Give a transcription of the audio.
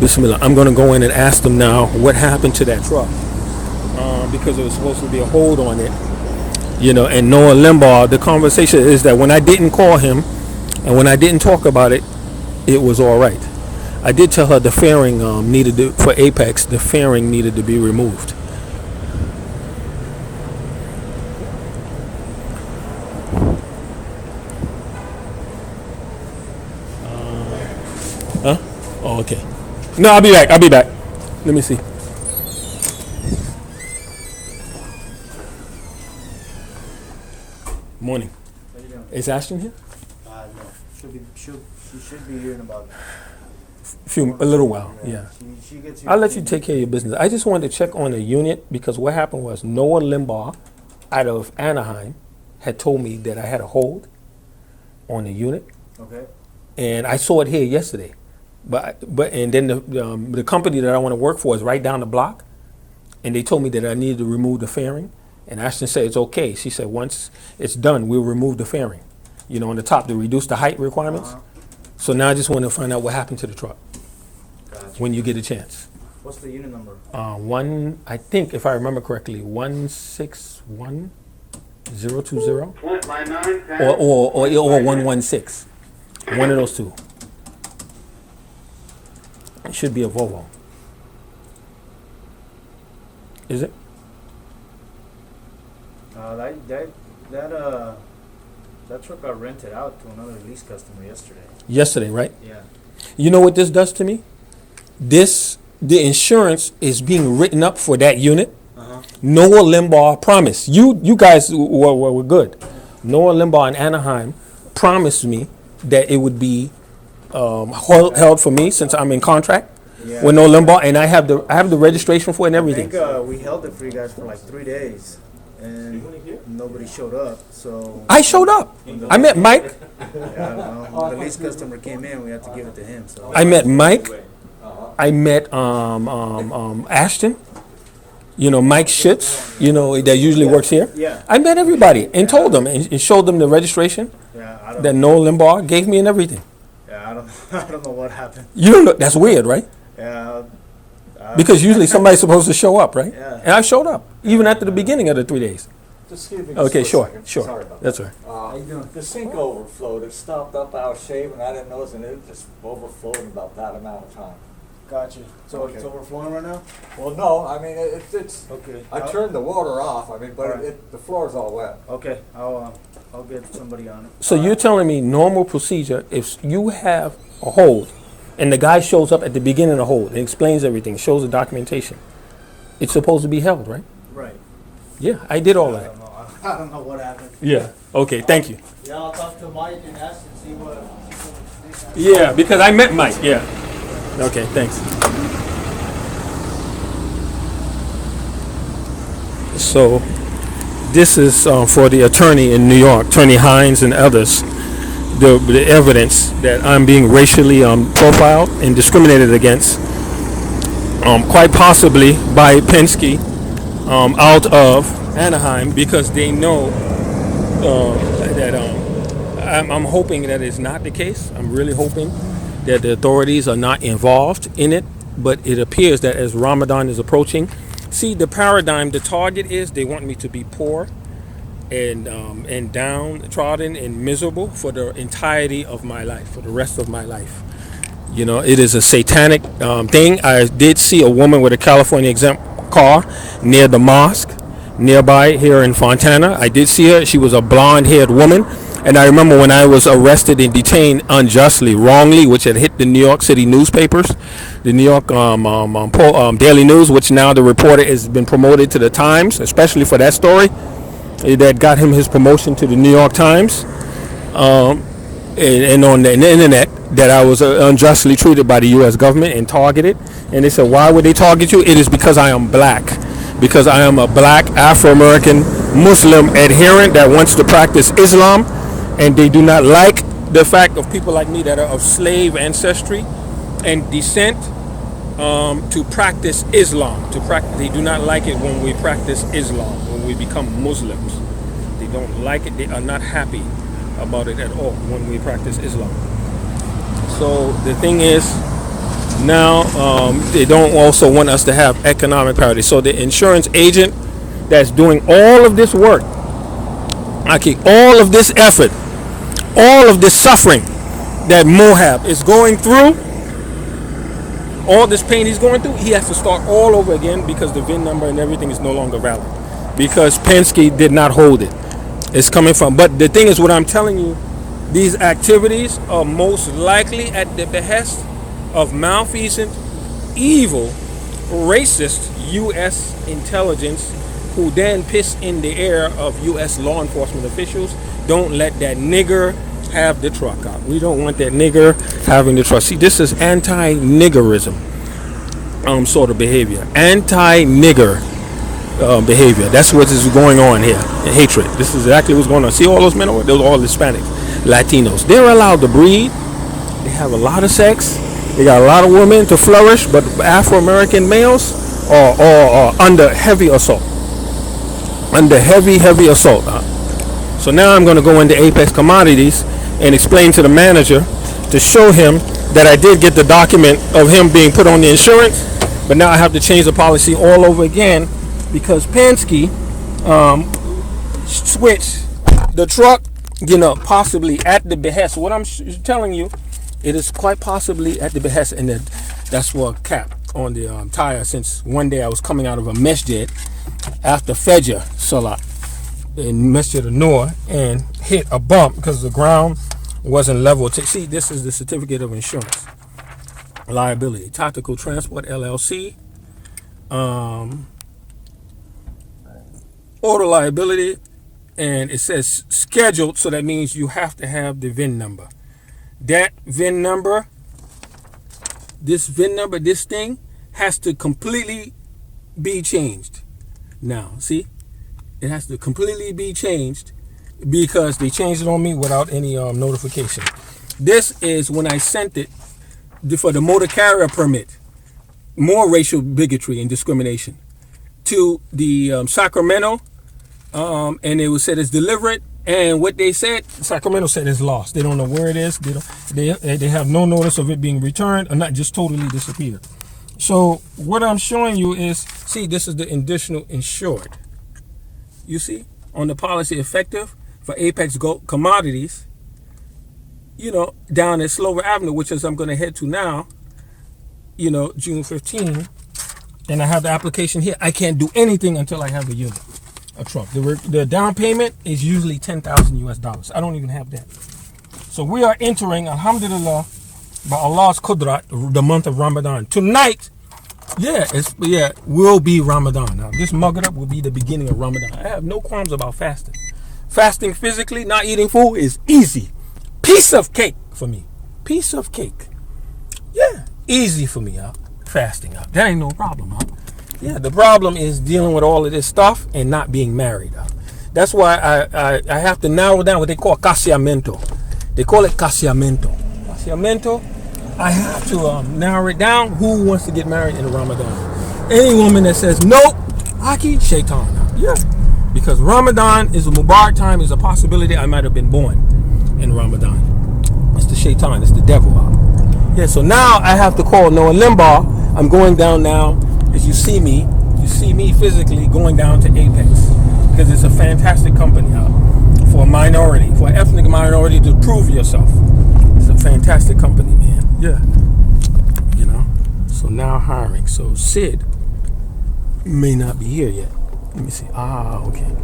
Bismillah. I'm going to go in and ask them now what happened to that truck, because there was supposed to be a hold on it. And Noah Limbaugh, the conversation is that when I didn't call him and when I didn't talk about it, it was all right. I did tell her the fairing for Apex, the fairing needed to be removed. Huh? Oh, okay. No, I'll be back. Let me see. Morning. How you doing? Is Ashton here? No. She should be here in about A little while, yeah. She gets here. I'll let you take care of your business. I just wanted to check on a unit because what happened was Noah Limbaugh out of Anaheim had told me that I had a hold on the unit. Okay. And I saw it here yesterday. And then the company that I want to work for is right down the block, and they told me that I needed to remove the fairing. And Ashton said it's okay. She said once it's done, we'll remove the fairing, on the top to reduce the height requirements. So now I just want to find out what happened to the truck. Gotcha. When you get a chance. What's the unit number? I think if I remember correctly, 161020 or 116. One of those two. It should be a Volvo. Is it? That truck got rented out to another lease customer yesterday. Yesterday, right? Yeah. You know what this does to me? The insurance is being written up for that unit. Noah Limbaugh promised. You guys were good. Noah Limbaugh in Anaheim promised me that it would be held for me since I'm in contract with Noah Limbaugh, and I have the registration for it and everything. I think we held it for you guys for like 3 days, and nobody showed up. So I showed up. I met Mike. Yeah, the lease customer came in. We had to give it to him. So I met Mike. I met Ashton. Mike Schitz. That usually works here. Yeah. I met everybody and told them and showed them the registration that Noah Limbaugh gave me and everything. Yeah, I don't know what happened. You don't know. That's weird, right? Yeah. Because usually somebody's supposed to show up, right? Yeah. And I showed up even after the beginning of the 3 days. Just give me Okay, just sure. a second. Sure. Sorry about That's that. right. How you doing? The sink overflowed. It stopped up our shave, and I didn't notice, and it just overflowed in about that amount of time. Gotcha. So Okay. it's overflowing right now? Well, no, I mean it's. Okay. I turned the water off. I mean, but Alright. the floor's all wet. Okay. I'll get somebody on it. So you're telling me normal procedure, if you have a hold and the guy shows up at the beginning of the hold and explains everything, shows the documentation, it's supposed to be held, right? Right. Yeah, I did all I that. don't know. I don't know what happened. Yeah. Okay, thank you. Yeah, I'll talk to Mike and ask and see what. Yeah, because I met Mike. Yeah. Okay, thanks. So this is for the attorney in New York, Attorney Hines and others, the evidence that I'm being racially profiled and discriminated against, quite possibly by Penske out of Anaheim, because they know that I'm hoping that it's not the case. I'm really hoping that the authorities are not involved in it, but it appears that as Ramadan is approaching, see the paradigm, the target is they want me to be poor and downtrodden and miserable for the entirety of my life, for the rest of my life. It is a satanic thing. I did see a woman with a California exempt car near the mosque nearby here in Fontana. I did see her. She was a blonde-haired woman. And I remember when I was arrested and detained unjustly, wrongly, which had hit the New York City newspapers, the New York Daily News, which now the reporter has been promoted to the Times, especially for that story that got him his promotion to the New York Times, and on the internet, that I was unjustly treated by the U.S. government and targeted. And they said, why would they target you? It is because I am black. Because I am a black Afro-American Muslim adherent that wants to practice Islam. And they do not like the fact of people like me that are of slave ancestry and descent to practice Islam. They do not like it when we practice Islam, when we become Muslims. They don't like it. They are not happy about it at all when we practice Islam. So the thing is, Now they don't also want us to have economic parity. So the insurance agent that's doing all of this work, all of this effort, all of this suffering that Moab is going through, all this pain he's going through, he has to start all over again because the VIN number and everything is no longer valid because Penske did not hold it. It's coming from. But the thing is, what I'm telling you, these activities are most likely at the behest of malfeasant, evil, racist U.S. intelligence, who then piss in the air of U.S. law enforcement officials. Don't let that nigger have the truck out. We don't want that nigger having the truck. See, this is anti-niggerism sort of behavior. Anti-nigger behavior. That's what is going on here. Hatred. This is exactly what's going on. See all those men over there? Those are all Hispanics, Latinos. They're allowed to breed. They have a lot of sex. They got a lot of women to flourish, but Afro-American males are under heavy assault. Under heavy assault. So now I'm going to go into Apex Commodities and explain to the manager to show him that I did get the document of him being put on the insurance, but now I have to change the policy all over again because Penske switched the truck, possibly at the behest. What I'm telling you, it is quite possibly at the behest, and that's what cap on the tire. Since one day I was coming out of a masjid after Fajr Salat in Masjid al-Nur and hit a bump because the ground wasn't level. See, this is the certificate of insurance liability, Tactical Transport LLC, auto liability, and it says scheduled, so that means you have to have the VIN number. That VIN number, this thing has to completely be changed. Now, see, it has to completely be changed because they changed it on me without any notification. This is when I sent it for the motor carrier permit. More racial bigotry and discrimination to the Sacramento, and it was said it's delivered. And what they said, Sacramento said it's lost. They don't know where it is. They have no notice of it being returned or not, just totally disappeared. So what I'm showing you is, see, this is the additional insured. You see, on the policy effective for Apex Commodities, down at Slover Avenue, which is I'm going to head to now, June 15, and I have the application here. I can't do anything until I have a unit, a truck. The down payment is usually $10,000 US. I don't even have that. So we are entering, alhamdulillah, by Allah's Qudrat, the month of Ramadan. Tonight, will be Ramadan. Now, this Maghrib will be the beginning of Ramadan. I have no qualms about fasting. Fasting physically, not eating food, is easy. Piece of cake for me. Piece of cake. Yeah, easy for me, fasting. That ain't no problem. Yeah, the problem is dealing with all of this stuff and not being married. That's why I have to narrow down what they call casamiento. They call it casamiento. Casamiento, I have to narrow it down. Who wants to get married in Ramadan? Any woman that says, nope, Aki, shaitan. Yeah, because Ramadan is a Mubarak time, is a possibility I might have been born in Ramadan. It's the shaitan, it's the devil. Yeah, so now I have to call Noah Limbaugh. I'm going down now. As you see me physically going down to Apex because it's a fantastic company for a minority, for an ethnic minority to prove yourself. It's a fantastic company, man. Yeah. So now hiring. So Sid may not be here yet. Let me see. Okay.